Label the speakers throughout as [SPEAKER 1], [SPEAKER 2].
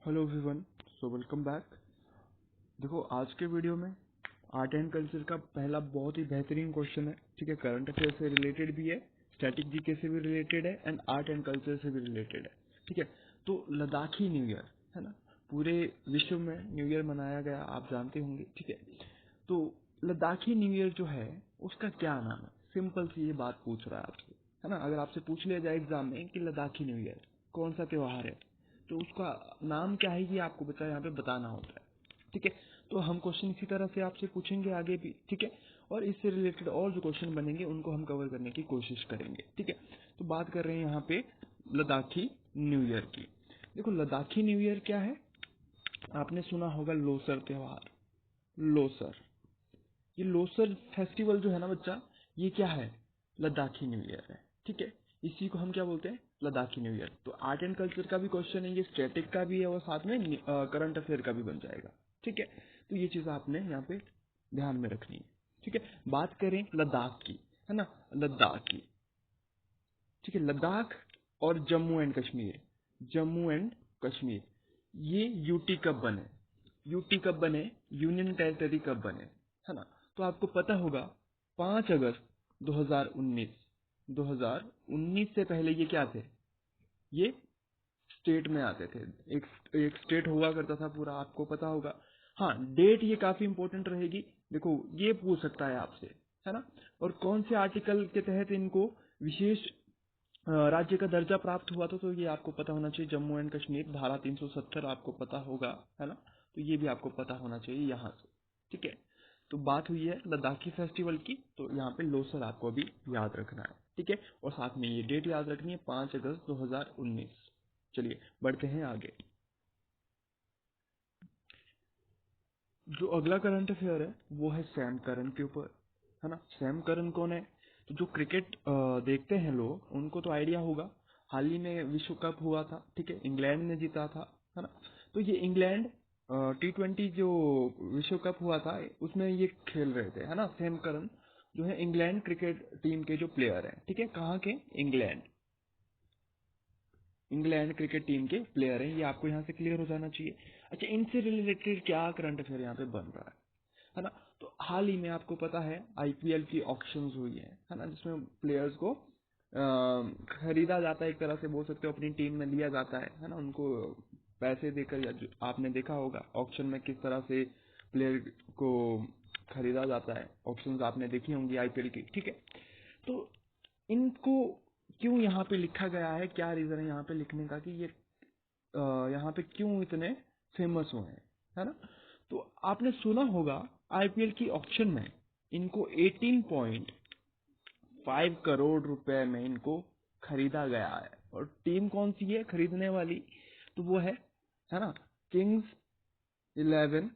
[SPEAKER 1] Hello everyone, so welcome back. देखो, आज के वीडियो में आर्ट एंड कल्चर का पहला बहुत ही बेहतरीन क्वेश्चन है। ठीक है, करंट अफेयर से रिलेटेड भी है, स्टैटिक जीके से भी रिलेटेड है एंड आर्ट एंड कल्चर से भी रिलेटेड है। ठीक है, तो लद्दाखी न्यू ईयर है ना, पूरे विश्व में न्यू ईयर मनाया गया, आप जानते होंगे। ठीक है, तो लद्दाखी न्यू ईयर जो है उसका क्या नाम है? सिंपल सी ये बात पूछ रहा है आपसे, है ना। अगर आपसे पूछ लिया जाए एग्जाम में कि लद्दाखी न्यू ईयर कौन सा त्योहार है, तो उसका नाम क्या है ये आपको बचा यहाँ पे बताना होता है। ठीक है, तो हम क्वेश्चन इसी तरह से आपसे पूछेंगे आगे भी। ठीक है, और इससे रिलेटेड और जो क्वेश्चन बनेंगे उनको हम कवर करने की कोशिश करेंगे। ठीक है, तो बात कर रहे हैं यहाँ पे लद्दाखी न्यू ईयर की। देखो, लद्दाखी न्यू ईयर क्या है? आपने सुना होगा लोसर त्योहार। लोसर, ये लोसर फेस्टिवल जो है ना बच्चा, ये क्या है? लद्दाखी न्यू ईयर है। ठीक है, इसी को हम क्या बोलते हैं? Ladakhi new year. तो आर्ट एंड कल्चर का भी क्वेश्चन है, ये स्टैटिक का भी है और साथ में करंट अफेयर का भी बन जाएगा। ठीक है, तो ये चीज आपने यहाँ पे ध्यान में रखनी है। ठीक है, बात करें लद्दाख की, है ना, लद्दाख की। ठीक है, लद्दाख और जम्मू एंड कश्मीर, जम्मू एंड कश्मीर, ये यूटी कब बने? यूटी कब बने? यूनियन टेरिटरी कब बने, है ना। तो आपको पता होगा 5 अगस्त 2019। 2019 से पहले ये क्या थे? ये स्टेट में आते थे। एक एक स्टेट हुआ करता था पूरा, आपको पता होगा। हाँ, डेट ये काफी इंपॉर्टेंट रहेगी। देखो, ये पूछ सकता है आपसे, है ना। और कौन से आर्टिकल के तहत इनको विशेष राज्य का दर्जा प्राप्त हुआ था, तो ये आपको पता होना चाहिए। जम्मू एंड कश्मीर धारा 370 आपको पता होगा, है ना। तो ये भी आपको पता होना चाहिए यहाँ से। ठीक है, तो बात हुई है लद्दाखी फेस्टिवल की, तो यहाँ पे लोसर आपको अभी याद रखना है। ठीक है, और साथ में ये डेट याद रखनी है, 5 अगस्त 2019। चलिए बढ़ते हैं आगे। जो अगला करंट अफेयर है वो है सैम करन के ऊपर, है ना। सैम करन कौन है? तो जो क्रिकेट देखते हैं लोग, उनको तो आइडिया होगा। हाल ही में विश्व कप हुआ था, ठीक है, इंग्लैंड ने जीता था, है ना। तो ये इंग्लैंड T20 जो विश्व कप हुआ था उसमें ये खेल रहे थे, है ना। सैम करन जो है इंग्लैंड क्रिकेट टीम के जो प्लेयर हैं, ठीक है, कहाँ के? इंग्लैंड, इंग्लैंड क्रिकेट टीम के प्लेयर हैं। ये आपको यहाँ से क्लियर हो जाना चाहिए। अच्छा, इनसे रिलेटेड क्या करंट अफेयर यहाँ पे बन रहा है ना। तो हाल ही में आपको पता है आईपीएल की ऑक्शंस हुई है ना, जिसमें प्लेयर्स को खरीदा जाता है, एक तरह से बोल सकते हो अपनी टीम में लिया जाता है ना, उनको पैसे देकर। या आपने देखा होगा ऑक्शन में किस तरह से प्लेयर को खरीदा जाता है, ऑक्शंस आपने देखी होंगी आईपीएल की। ठीक है, तो इनको क्यों यहाँ पे लिखा गया है, क्या रीजन है यहाँ पे लिखने का कि ये यहाँ पे क्यों इतने फेमस हुए हैं, है ना। तो आपने सुना होगा आईपीएल की ऑक्शन में इनको 18.5 करोड़ रुपए में इनको खरीदा गया है। और टीम कौन सी है खरीदने वाली? तो वो है ना, किंग्स 11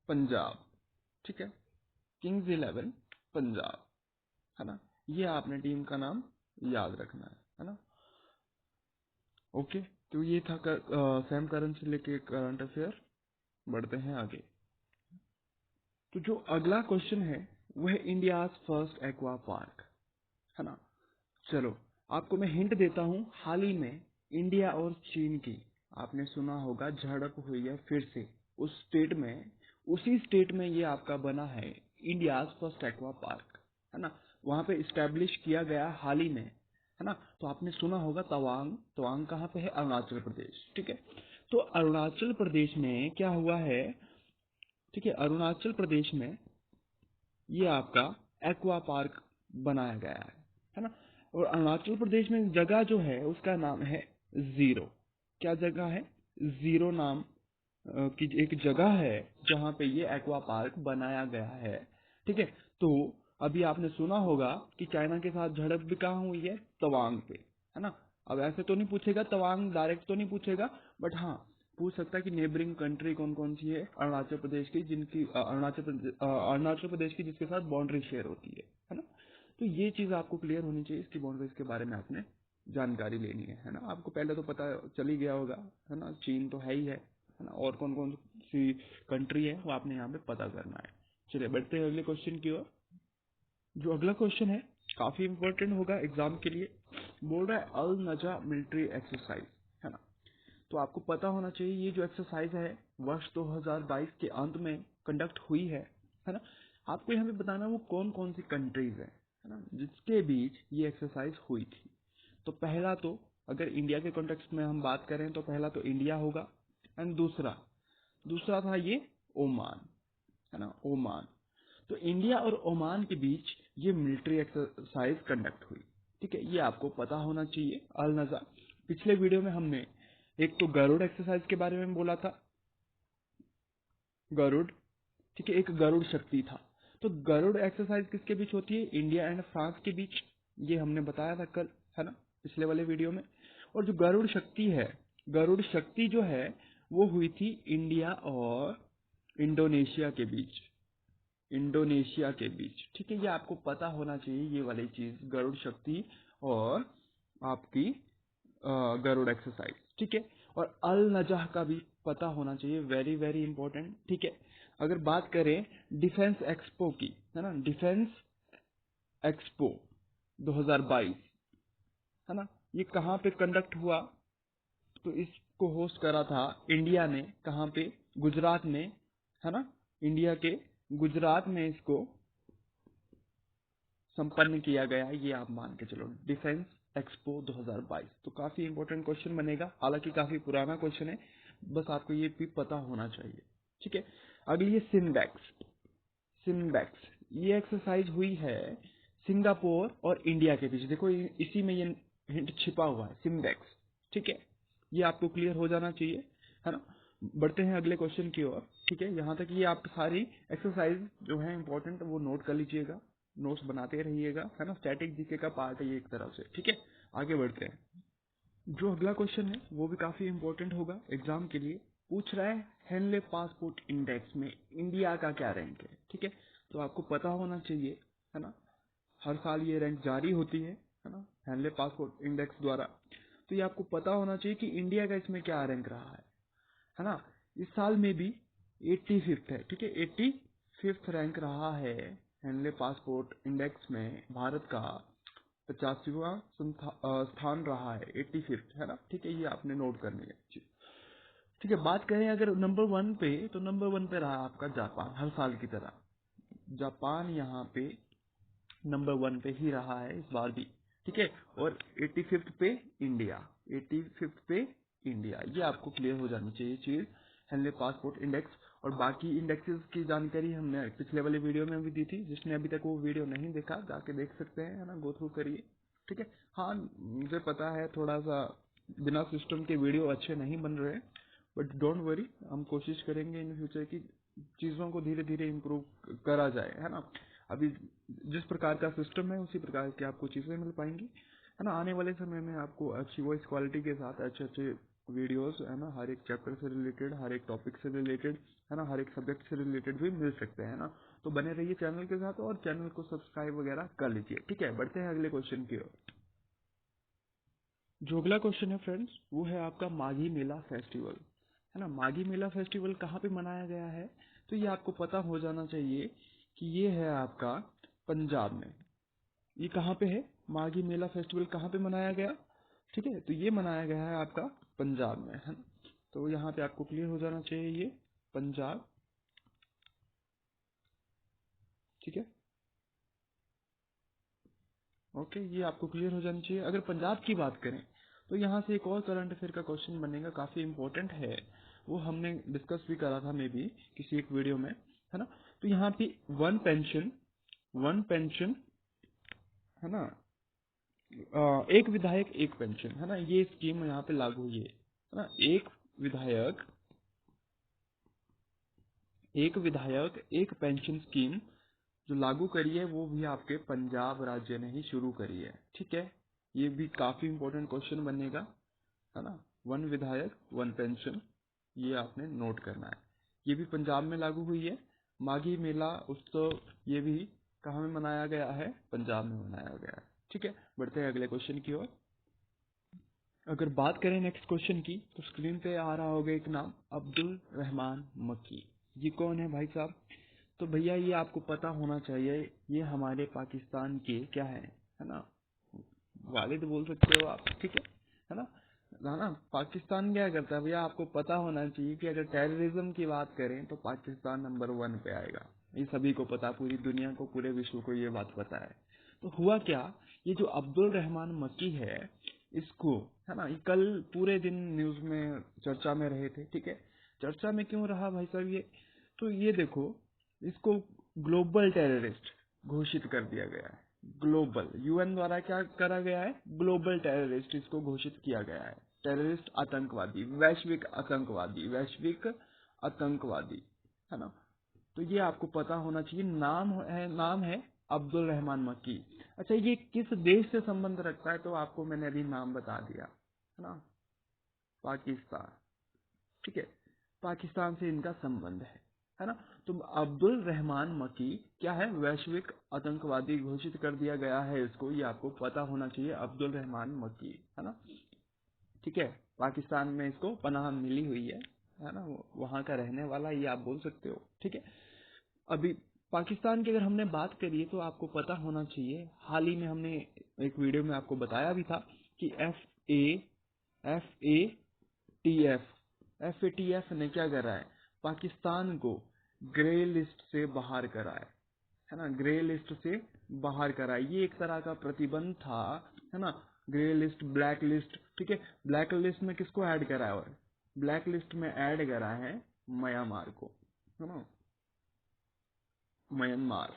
[SPEAKER 1] पंजाब। ठीक है, किंग्स 11 पंजाब, है ना। ये आपने टीम का नाम याद रखना है ना। ओके, तो ये था सैम करन से लेके करंट अफेयर। बढ़ते हैं आगे। तो जो अगला क्वेश्चन है वो है इंडिया फर्स्ट एक्वा पार्क, है ना। चलो, आपको मैं हिंट देता हूँ। हाल ही में इंडिया और चीन की, आपने सुना होगा, झड़प हुई है फिर से उस स्टेट में। उसी स्टेट में ये आपका बना है इंडिया फर्स्ट एक्वा पार्क, है ना। वहां पे इस्टेब्लिश किया गया हाल ही में, है ना। तो आपने सुना होगा तवांग। तवांग कहाँ पे है? अरुणाचल प्रदेश। ठीक है, तो अरुणाचल प्रदेश में क्या हुआ है? ठीक है, अरुणाचल प्रदेश में ये आपका एक्वा पार्क बनाया गया है ना। और अरुणाचल प्रदेश में जगह जो है उसका नाम है जीरो। क्या जगह है? जीरो नाम की एक जगह है जहाँ पे ये एक्वा पार्क बनाया गया है। ठीक है, तो अभी आपने सुना होगा कि चाइना के साथ झड़प भी कहाँ हुई है? तवांग पे, है ना। अब ऐसे तो नहीं पूछेगा, तवांग डायरेक्ट तो नहीं पूछेगा, बट हाँ पूछ सकता है कि नेबरिंग कंट्री कौन कौन सी है अरुणाचल प्रदेश की, जिनकी अरुणाचल प्रदेश की जिसके साथ बाउंड्री शेयर होती है ना। तो ये चीज आपको क्लियर होनी चाहिए, इसकी बाउंड्रीज के बारे में आपने जानकारी लेनी है ना। आपको पहले तो पता चल ही गया होगा, है ना, चीन तो है ना, और कौन कौन सी कंट्री है वो आपने यहाँ पे पता करना है। चलिए बढ़ते हैं अगले क्वेश्चन की ओर। जो अगला क्वेश्चन है काफी इंपॉर्टेंट होगा एग्जाम के लिए। बोल रहा है अल नजा मिलिट्री एक्सरसाइज, है ना। तो आपको पता होना चाहिए ये जो एक्सरसाइज है वर्ष 2022 के अंत में कंडक्ट हुई है ना। आपको यहाँ पे बताना वो कौन कौन सी कंट्रीज है ना जिसके बीच ये एक्सरसाइज हुई थी। तो पहला तो अगर इंडिया के कॉन्टेक्स्ट में हम बात करें तो पहला तो इंडिया होगा, एंड दूसरा था ये ओमान, है ना, ओमान। तो इंडिया और ओमान के बीच ये मिलिट्री एक्सरसाइज कंडक्ट हुई, ठीक है, ये आपको पता होना चाहिए। अल नज़ा, पिछले वीडियो में हमने एक तो गरुड़ एक्सरसाइज के बारे में बोला था, गरुड़, ठीक है, एक गरुड़ शक्ति था। तो गरुड़ एक्सरसाइज किसके बीच होती है? इंडिया एंड फ्रांस के बीच, ये हमने बताया था कल, है ना, पिछले वाले वीडियो में। और जो गरुड़ शक्ति है, गरुड़ शक्ति जो है वो हुई थी इंडिया और इंडोनेशिया के बीच, इंडोनेशिया के बीच, ठीक है, ये आपको पता होना चाहिए ये वाली चीज, गरुड़ शक्ति और आपकी गरुड़ एक्सरसाइज, ठीक है। और अल नजह का भी पता होना चाहिए, वेरी वेरी इंपॉर्टेंट, ठीक है। अगर बात करें डिफेंस एक्सपो की, है ना, डिफेंस एक्सपो 2022, है ना, ये कहाँ पे कंडक्ट हुआ? तो इसको होस्ट करा था इंडिया ने, कहाँ पे? गुजरात में, है ना, इंडिया के गुजरात में इसको संपन्न किया गया, ये आप मान के चलो, डिफेंस एक्सपो 2022। तो काफी इंपॉर्टेंट क्वेश्चन बनेगा, हालांकि काफी पुराना क्वेश्चन है, बस आपको ये भी पता होना चाहिए, ठीक है। अगली है सिम्बेक्स, सिम्बेक्स ये एक्सरसाइज हुई है सिंगापुर और इंडिया के बीच। देखो इसी में ये हिंट छिपा हुआ है, सिम्बेक्स, ठीक है, ये आपको क्लियर हो जाना चाहिए, है ना। बढ़ते हैं अगले क्वेश्चन की ओर, ठीक है। यहाँ तक ये आप सारी एक्सरसाइज जो है इंपॉर्टेंट वो नोट कर लीजिएगा, नोट्स बनाते रहिएगा, है ना, स्टैटिक जीके का पार्ट है ये एक तरफ से, ठीक है। आगे बढ़ते हैं, जो अगला क्वेश्चन है वो भी काफी इंपॉर्टेंट होगा एग्जाम के लिए। पूछ रहा है हेनले पासपोर्ट इंडेक्स में इंडिया का क्या रैंक है, ठीक है। तो आपको पता होना चाहिए, है ना, हर साल ये रैंक जारी होती है ना, हेनले पासपोर्ट इंडेक्स द्वारा। तो ये आपको पता होना चाहिए कि इंडिया का इसमें क्या रैंक रहा है ना। इस साल में भी 85th है, ठीक है, 85th रैंक रहा है हेनले पासपोर्ट इंडेक्स में, भारत का 85वां स्थान रहा है, 85th, है ना, ठीक है, ये आपने नोट करनी है, ठीक है। बात करें अगर नंबर 1 पे, तो नंबर 1 पे रहा आपका जापान, हर साल की तरह जापान यहाँ पे नंबर 1 पे ही रहा है इस बार भी, ठीक है। और 85th पे इंडिया, 85th पे इंडिया, ये आपको क्लियर हो जानी चाहिए चीज, हेनले पासपोर्ट इंडेक्स। और बाकी इंडेक्सेस की जानकारी हमने पिछले वाले वीडियो में भी दी थी, जिसने अभी तक वो वीडियो नहीं देखा जाके देख सकते हैं, है ना, गो थ्रू करिए, ठीक है। हाँ, मुझे पता है थोड़ा सा बिना सिस्टम के वीडियो अच्छे नहीं बन रहे, बट डोंट वरी, हम कोशिश करेंगे इन फ्यूचर की चीजों को धीरे धीरे इम्प्रूव करा जाए, है ना। अभी जिस प्रकार का सिस्टम है उसी प्रकार की आपको चीजें मिल पाएंगी, है ना। आने वाले समय में आपको अच्छी वॉइस क्वालिटी के साथ अच्छे अच्छे वीडियोस, है ना, हर एक चैप्टर से रिलेटेड, हर एक टॉपिक से रिलेटेड, है ना, हर एक सब्जेक्ट से रिलेटेड भी मिल सकते हैं, ना। तो बने रहिए चैनल के साथ और चैनल को सब्सक्राइब वगैरह कर लीजिए, ठीक है। बढ़ते हैं अगले क्वेश्चन की ओर। जो अगला क्वेश्चन है फ्रेंड्स, वो है आपका माघी मेला फेस्टिवल, है ना। माघी मेला फेस्टिवल कहाँ पे मनाया गया है? तो ये आपको पता हो जाना चाहिए कि ये है आपका पंजाब में। ये कहाँ पे है? माघी मेला फेस्टिवल कहाँ पे मनाया गया? ठीक है, तो ये मनाया गया है आपका पंजाब में, है ना। तो यहाँ पे आपको क्लियर हो जाना चाहिए ये पंजाब, ठीक है, ओके, ये आपको क्लियर हो जानी चाहिए। अगर पंजाब की बात करें तो यहाँ से एक और करंट अफेयर का क्वेश्चन बनेगा, काफी इंपॉर्टेंट है, वो हमने डिस्कस भी करा था मे बी किसी एक वीडियो में, है ना। तो यहाँ पे वन पेंशन, है ना, एक विधायक एक पेंशन, है ना, ये स्कीम यहाँ पे लागू हुई है ना। एक विधायक एक पेंशन स्कीम जो लागू करी है वो भी आपके पंजाब राज्य ने ही शुरू करी है, ठीक है। ये भी काफी इंपॉर्टेंट क्वेश्चन बनेगा, है ना। वन विधायक वन पेंशन, ये आपने नोट करना है, ये भी पंजाब में लागू हुई है। माघी मेला उत्सव ये भी कहाँ में मनाया गया है? पंजाब में मनाया गया है, ठीक है। बढ़ते हैं अगले क्वेश्चन की ओर। अगर बात करें नेक्स्ट क्वेश्चन की, तो स्क्रीन पे आ रहा होगा एक नाम, अब्दुल रहमान मक्की। ये कौन है भाई साहब? तो भैया ये आपको पता होना चाहिए, ये हमारे पाकिस्तान के क्या है ना, वालिद बोल सकते हो आप, ठीक है ना। है ना, पाकिस्तान क्या करता है भैया, आपको पता होना चाहिए कि अगर टेररिज्म की बात करें तो पाकिस्तान नंबर 1 पे आएगा। ये सभी को पता, पूरी दुनिया को, पूरे विश्व को ये बात पता है। तो हुआ क्या, ये जो अब्दुल रहमान मक्की है, इसको, है ना, ये कल पूरे दिन न्यूज में चर्चा में रहे थे। ठीक है, चर्चा में क्यों रहा भाई साहब ये, तो ये देखो, इसको ग्लोबल टेररिस्ट घोषित कर दिया गया है। ग्लोबल, यूएन द्वारा क्या करा गया है, ग्लोबल टेररिस्ट इसको घोषित किया गया है। टेररिस्ट, आतंकवादी, वैश्विक आतंकवादी, वैश्विक आतंकवादी, है ना। तो ये आपको पता होना चाहिए। नाम है अब्दुल रहमान मक्की। अच्छा, ये किस देश से संबंध रखता है, तो आपको मैंने अभी नाम बता दिया, है ना, पाकिस्तान। ठीक है, पाकिस्तान से इनका संबंध है ना। तो अब्दुल रहमान मक्की क्या है, वैश्विक आतंकवादी घोषित कर दिया गया है इसको, ये आपको पता होना चाहिए, अब्दुल रहमान मक्की, है ना। ठीक है, पाकिस्तान में इसको पनाह मिली हुई है ना, वहां का रहने वाला ये आप बोल सकते हो। ठीक है, अभी पाकिस्तान की अगर हमने बात करी तो आपको पता होना चाहिए, हाल ही में हमने एक वीडियो में आपको बताया भी था कि एफ ए टी एफ ने क्या करा है, पाकिस्तान को ग्रे लिस्ट से बाहर करा है ना, ग्रे लिस्ट से बाहर करा है। ये एक तरह का प्रतिबंध था, है ना, ग्रे लिस्ट, ब्लैक लिस्ट। ठीक है, ब्लैक लिस्ट में किसको ऐड करा है, और ब्लैक लिस्ट में ऐड करा है म्यांमार को, है ना, म्यांमार।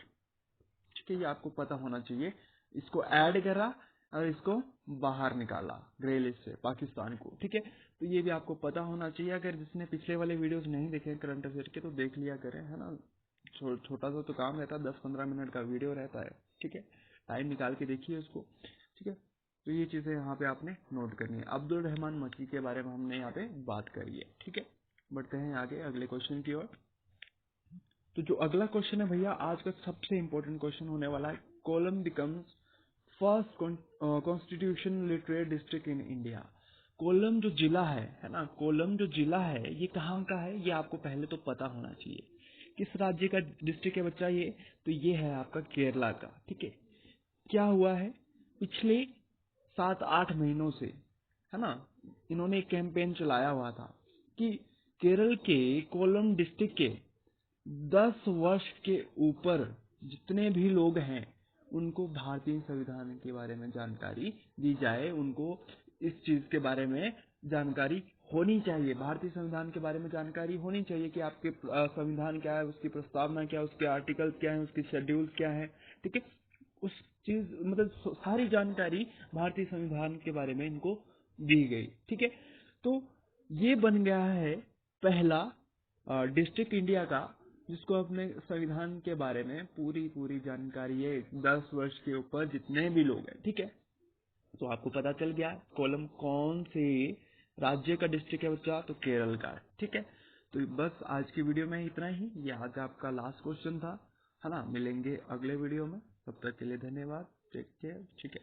[SPEAKER 1] ठीक है, ये आपको पता होना चाहिए, इसको ऐड करा और इसको बाहर निकाला ग्रे लिस्ट से पाकिस्तान को। ठीक है, तो ये भी आपको पता होना चाहिए। अगर जिसने पिछले वाले वीडियोस नहीं देखे करंट अफेयर के, तो देख लिया करें, है ना। छोटा सा तो काम रहता है, 10-15 मिनट का वीडियो रहता है। ठीक है, टाइम निकाल के देखिए उसको। ठीक है, तो ये चीजें यहाँ पे आपने नोट करनी है। अब्दुल रहमान मक्की के बारे में हमने यहाँ पे बात करी है। ठीक है, बढ़ते हैं आगे अगले क्वेश्चन की ओर। तो जो अगला क्वेश्चन है भैया, आज का सबसे इम्पोर्टेंट क्वेश्चन होने वाला है। Kollam becomes first constitution literate district in India. Kollam जो जिला है ना, कोलम जो जिला है, ये कहाँ का है, ये आपको पहले तो पता होना चाहिए। किस राज्य का डिस्ट्रिक्ट है बच्चा ये, तो ये है आपका केरला का। ठीक है, क्या हुआ है, पिछले 7-8 महीनों से, है ना, इन्होंने एक कैंपेन चलाया हुआ था कि केरल के कोलम डिस्ट्रिक्ट के 10 वर्ष के ऊपर जितने भी लोग हैं, उनको भारतीय संविधान के बारे में जानकारी दी जाए। उनको इस चीज के बारे में जानकारी होनी चाहिए, भारतीय संविधान के बारे में जानकारी होनी चाहिए कि आपके संविधान क्या है, उसकी प्रस्तावना क्या है, उसके आर्टिकल क्या है, उसके शेड्यूल क्या है। ठीक है, उस चीज, मतलब सारी जानकारी भारतीय संविधान के बारे में इनको दी गई। ठीक है, तो ये बन गया है पहला डिस्ट्रिक्ट इंडिया का, जिसको अपने संविधान के बारे में पूरी पूरी जानकारी है, 10 वर्ष के ऊपर जितने भी लोग हैं। ठीक है, तो आपको पता चल गया कोलम कौन से राज्य का डिस्ट्रिक्ट है बच्चा, तो केरल का है। ठीक है, तो बस आज की वीडियो में इतना ही, ये आज आपका लास्ट क्वेश्चन था, है ना। मिलेंगे अगले वीडियो में, तब तक के लिए धन्यवाद, टेक केयर। ठीक है।